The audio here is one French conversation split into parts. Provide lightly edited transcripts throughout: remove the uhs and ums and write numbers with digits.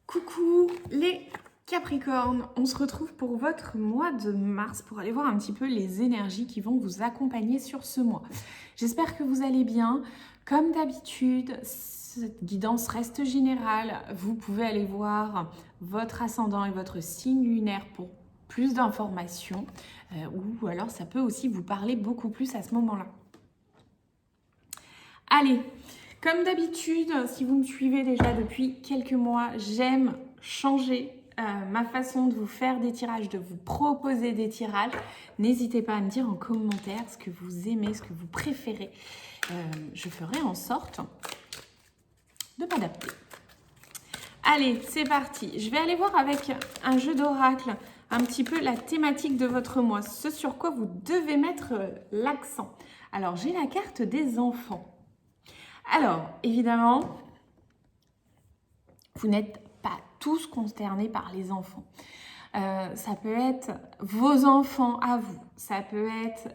Coucou les Capricornes, on se retrouve pour votre mois de mars pour aller voir un petit peu les énergies qui vont vous accompagner sur ce mois. J'espère que vous allez bien. Comme d'habitude, cette guidance reste générale. Vous pouvez aller voir votre ascendant et votre signe lunaire pour plus d'informations ou alors ça peut aussi vous parler beaucoup plus à ce moment-là. Allez, comme d'habitude, si vous me suivez déjà depuis quelques mois, j'aime changer ma façon de vous faire des tirages, de vous proposer des tirages. N'hésitez pas à me dire en commentaire ce que vous aimez, ce que vous préférez. Je ferai en sorte de m'adapter. Allez, c'est parti. Je vais aller voir avec un jeu d'oracle un petit peu la thématique de votre mois, ce sur quoi vous devez mettre l'accent. Alors, j'ai la carte des enfants. Alors, évidemment, vous n'êtes pas tous concernés par les enfants. Ça peut être vos enfants à vous, ça peut être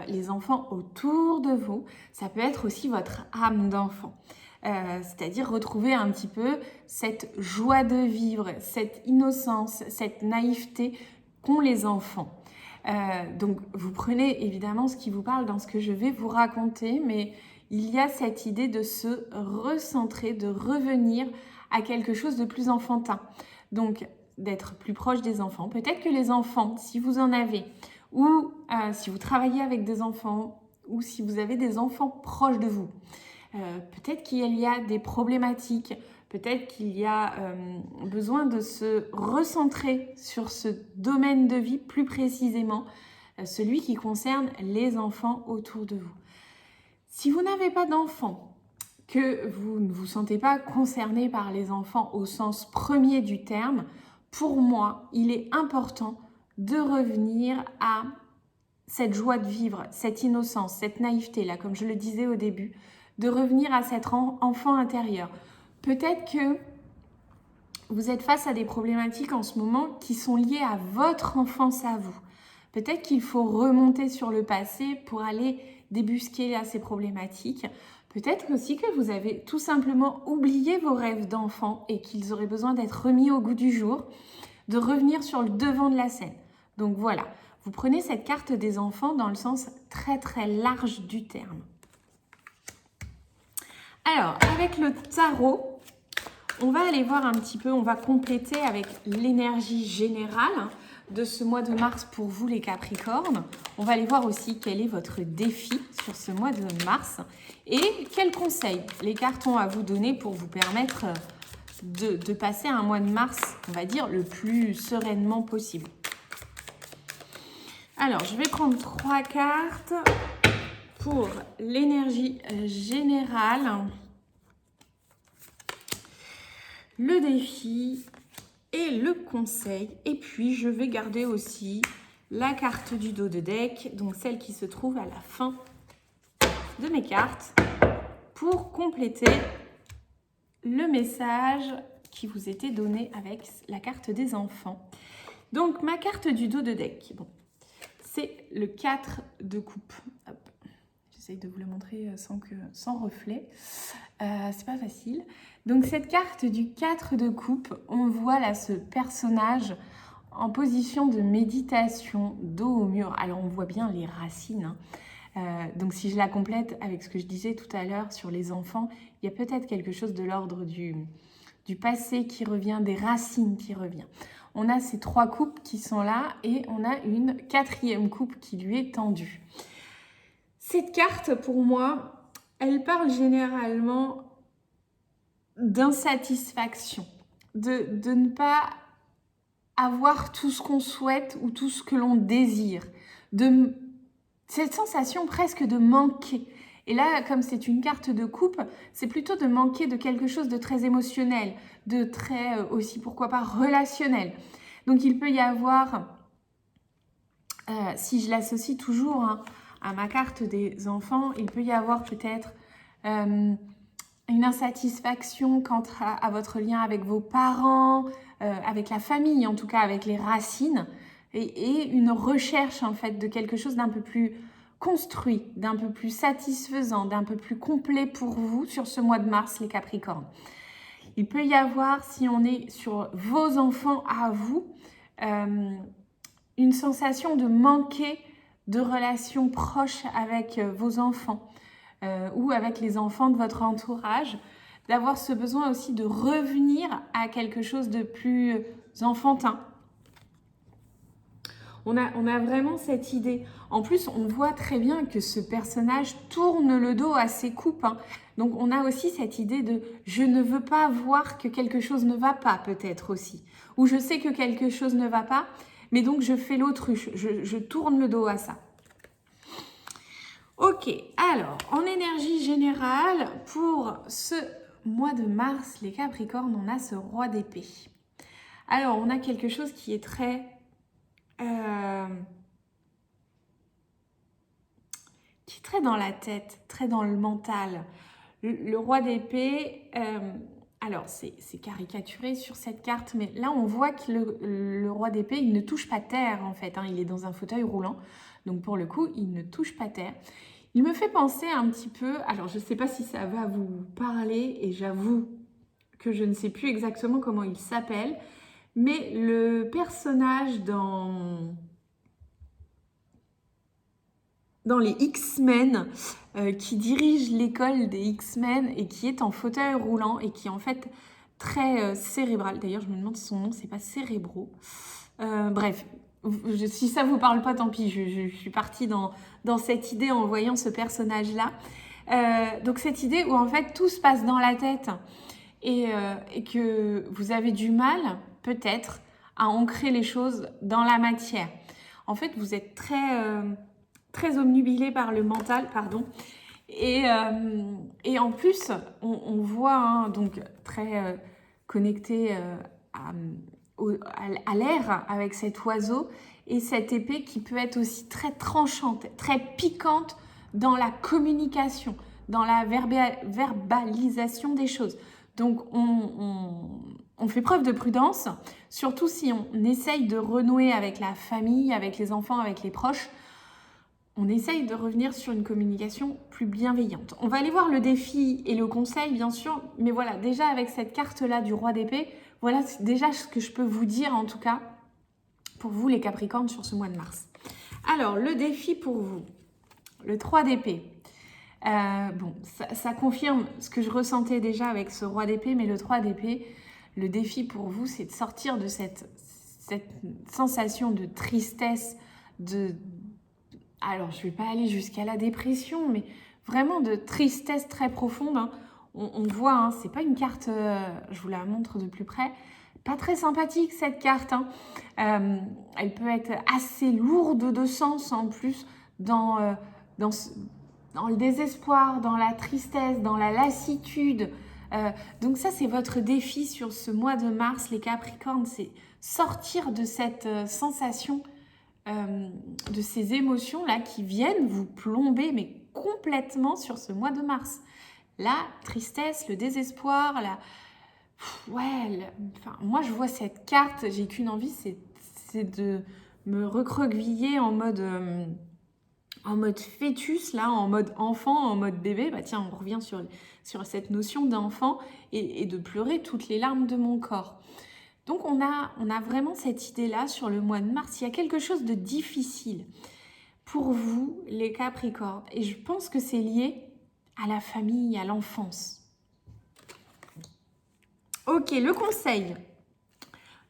les enfants autour de vous, ça peut être aussi votre âme d'enfant. C'est-à-dire retrouver un petit peu cette joie de vivre, cette innocence, cette naïveté qu'ont les enfants. Donc, vous prenez évidemment ce qui vous parle dans ce que je vais vous raconter, mais il y a cette idée de se recentrer, de revenir à quelque chose de plus enfantin. Donc, d'être plus proche des enfants. Peut-être que les enfants, si vous en avez, ou si vous travaillez avec des enfants, ou si vous avez des enfants proches de vous, peut-être qu'il y a des problématiques, peut-être qu'il y a besoin de se recentrer sur ce domaine de vie plus précisément, celui qui concerne les enfants autour de vous. Si vous n'avez pas d'enfants, que vous ne vous sentez pas concerné par les enfants au sens premier du terme, pour moi, il est important de revenir à cette joie de vivre, cette innocence, cette naïveté, là, comme je le disais au début, de revenir à cet enfant intérieur. Peut-être que vous êtes face à des problématiques en ce moment qui sont liées à votre enfance à vous. Peut-être qu'il faut remonter sur le passé pour aller débusquer là, ces problématiques. Peut-être aussi que vous avez tout simplement oublié vos rêves d'enfant et qu'ils auraient besoin d'être remis au goût du jour, de revenir sur le devant de la scène. Donc voilà, vous prenez cette carte des enfants dans le sens très très large du terme. Alors, avec le tarot, on va aller voir un petit peu, on va compléter avec l'énergie générale de ce mois de mars pour vous les Capricornes. On va aller voir aussi quel est votre défi sur ce mois de mars et quels conseils les cartes ont à vous donner pour vous permettre de passer un mois de mars, on va dire, le plus sereinement possible. Alors, je vais prendre 3 cartes pour l'énergie générale, le défi et le conseil. Et puis, je vais garder aussi la carte du dos de deck, donc celle qui se trouve à la fin de mes cartes, pour compléter le message qui vous était donné avec la carte des enfants. Donc, ma carte du dos de deck, bon, c'est le 4 de coupe. Hop. J'essaye de vous le montrer sans reflet. C'est pas facile. Donc, cette carte du 4 de coupe, on voit là ce personnage en position de méditation, dos au mur. Alors, on voit bien les racines. Donc, si je la complète avec ce que je disais tout à l'heure sur les enfants, il y a peut-être quelque chose de l'ordre du passé qui revient, des racines qui revient. On a ces 3 coupes qui sont là et on a une 4e coupe qui lui est tendue. Cette carte, pour moi, elle parle généralement d'insatisfaction, de ne pas avoir tout ce qu'on souhaite ou tout ce que l'on désire, de cette sensation presque de manquer. Et là, comme c'est une carte de coupe, c'est plutôt de manquer de quelque chose de très émotionnel, de très aussi, pourquoi pas, relationnel. Donc, il peut y avoir, si je l'associe toujours à ma carte des enfants, il peut y avoir peut-être une insatisfaction quant à votre lien avec vos parents, avec la famille, en tout cas avec les racines, et une recherche en fait de quelque chose d'un peu plus construit, d'un peu plus satisfaisant, d'un peu plus complet pour vous sur ce mois de mars, les Capricornes. Il peut y avoir, si on est sur vos enfants à vous, une sensation de manquer de relations proches avec vos enfants ou avec les enfants de votre entourage, d'avoir ce besoin aussi de revenir à quelque chose de plus enfantin. On a vraiment cette idée. En plus, on voit très bien que ce personnage tourne le dos à ses coupes. Donc, on a aussi cette idée de « je ne veux pas voir que quelque chose ne va pas » peut-être aussi. Ou « je sais que quelque chose ne va pas, mais donc je fais l'autruche, je tourne le dos à ça ». Ok, alors, en énergie générale, pour ce mois de mars, les Capricornes, on a ce roi d'épée. Alors, on a quelque chose qui est très... qui est très dans la tête, très dans le mental. Le roi d'épée, alors c'est caricaturé sur cette carte, mais là on voit que le roi d'épée, il ne touche pas terre en fait, il est dans un fauteuil roulant, donc pour le coup, il ne touche pas terre. Il me fait penser un petit peu, alors je ne sais pas si ça va vous parler, et j'avoue que je ne sais plus exactement comment il s'appelle, mais le personnage dans les X-Men, qui dirige l'école des X-Men et qui est en fauteuil roulant et qui est en fait très cérébral. D'ailleurs, je me demande si son nom, c'est pas Cérébro. Bref, si ça vous parle pas, tant pis, je suis partie dans cette idée en voyant ce personnage-là. Donc cette idée où en fait tout se passe dans la tête et que vous avez du mal, peut-être, à ancrer les choses dans la matière. En fait, vous êtes très obnubilé par le mental, pardon. Et en plus, on voit, donc très connecté à l'air avec cet oiseau et cette épée qui peut être aussi très tranchante, très piquante dans la communication, dans la verbalisation des choses. Donc, on fait preuve de prudence, surtout si on essaye de renouer avec la famille, avec les enfants, avec les proches. On essaye de revenir sur une communication plus bienveillante. On va aller voir le défi et le conseil, bien sûr, mais voilà, déjà avec cette carte-là du roi d'épée, voilà déjà ce que je peux vous dire, en tout cas, pour vous les Capricornes sur ce mois de mars. Alors, le défi pour vous, le 3 d'épée. Bon, ça confirme ce que je ressentais déjà avec ce roi d'épée, mais le 3 d'épée, le défi pour vous, c'est de sortir de cette sensation de tristesse, alors, je ne vais pas aller jusqu'à la dépression, mais vraiment de tristesse très profonde. On voit, c'est pas une carte, je vous la montre de plus près, pas très sympathique cette carte. Elle peut être assez lourde de sens en plus dans le désespoir, dans la tristesse, dans la lassitude. Donc ça, c'est votre défi sur ce mois de mars, les Capricornes, c'est sortir de cette sensation de ces émotions-là qui viennent vous plomber, mais complètement sur ce mois de mars. La tristesse, le désespoir, moi je vois cette carte, j'ai qu'une envie, c'est de me recroqueviller en mode fœtus, là, en mode enfant, en mode bébé. Bah tiens, on revient sur cette notion d'enfant et de pleurer toutes les larmes de mon corps. Donc, on a vraiment cette idée-là sur le mois de mars. Il y a quelque chose de difficile pour vous, les Capricornes. Et je pense que c'est lié à la famille, à l'enfance. Ok, le conseil.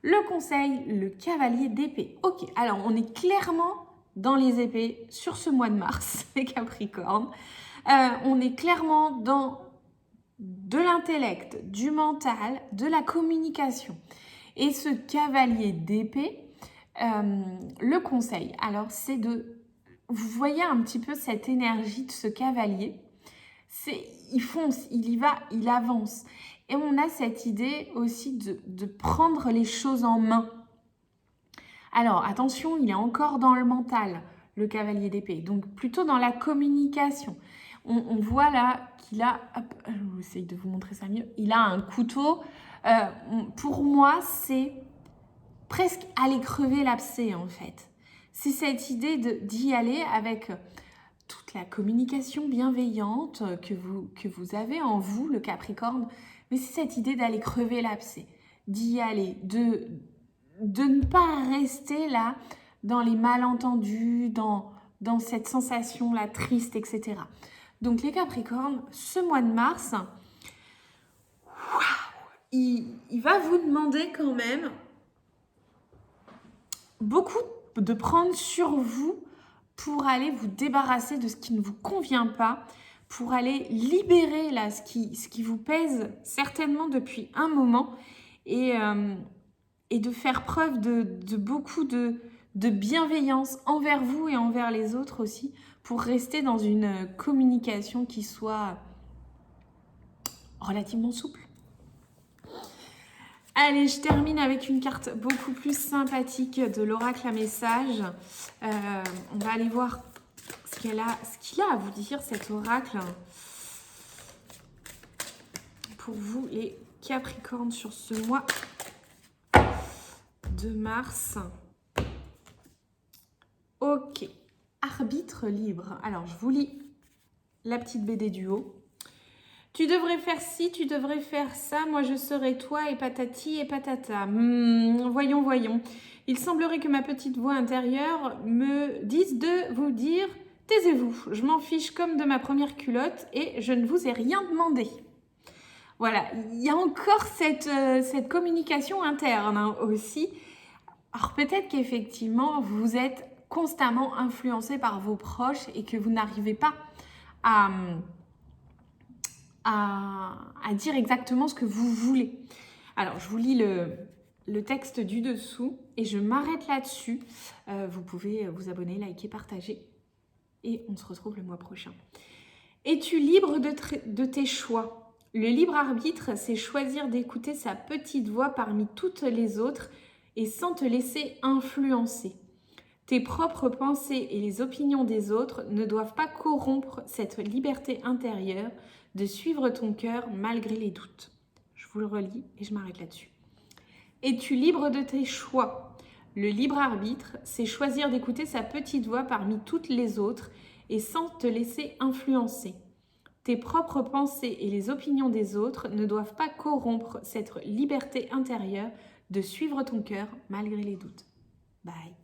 Le conseil, le cavalier d'épée. Ok, alors on est clairement dans les épées sur ce mois de mars, les Capricornes. On est clairement dans de l'intellect, du mental, de la communication. Et ce cavalier d'épée, le conseil, alors c'est vous voyez un petit peu cette énergie de ce cavalier, il fonce, il y va, il avance. Et on a cette idée aussi de prendre les choses en main. Alors attention, il est encore dans le mental, le cavalier d'épée, donc plutôt dans la communication. On voit là qu'il a, j'essaye de vous montrer ça mieux, il a un couteau. Pour moi, c'est presque aller crever l'abcès en fait. C'est cette idée d'y aller avec toute la communication bienveillante que vous avez en vous, le Capricorne, Mais c'est cette idée d'aller crever l'abcès, d'y aller, de ne pas rester là dans les malentendus, dans cette sensation-là triste, etc. Donc les Capricornes, ce mois de mars, il va vous demander quand même beaucoup de prendre sur vous pour aller vous débarrasser de ce qui ne vous convient pas, pour aller libérer là ce qui vous pèse certainement depuis un moment et de faire preuve de beaucoup de bienveillance envers vous et envers les autres aussi, pour rester dans une communication qui soit relativement souple. Allez, je termine avec une carte beaucoup plus sympathique de l'oracle à message. On va aller voir ce qu'il a à vous dire, cet oracle, pour vous, les Capricornes, sur ce mois de mars. Ok, arbitre libre. Alors, je vous lis la petite BD du haut. Tu devrais faire ci, tu devrais faire ça, moi je serai toi et patati et patata. Voyons. Il semblerait que ma petite voix intérieure me dise de vous dire « Taisez-vous, je m'en fiche comme de ma première culotte et je ne vous ai rien demandé. » Voilà, il y a encore cette communication interne hein, aussi. Alors peut-être qu'effectivement, vous êtes constamment influencé par vos proches et que vous n'arrivez pas à dire exactement ce que vous voulez. Alors, je vous lis le texte du dessous et je m'arrête là-dessus. Vous pouvez vous abonner, liker, partager et on se retrouve le mois prochain. Es-tu libre de tes choix? Le libre arbitre, c'est choisir d'écouter sa petite voix parmi toutes les autres et sans te laisser influencer. Tes propres pensées et les opinions des autres ne doivent pas corrompre cette liberté intérieure de suivre ton cœur malgré les doutes. Je vous le relis et je m'arrête là-dessus. Es-tu libre de tes choix? Le libre arbitre, c'est choisir d'écouter sa petite voix parmi toutes les autres et sans te laisser influencer. Tes propres pensées et les opinions des autres ne doivent pas corrompre cette liberté intérieure de suivre ton cœur malgré les doutes. Bye.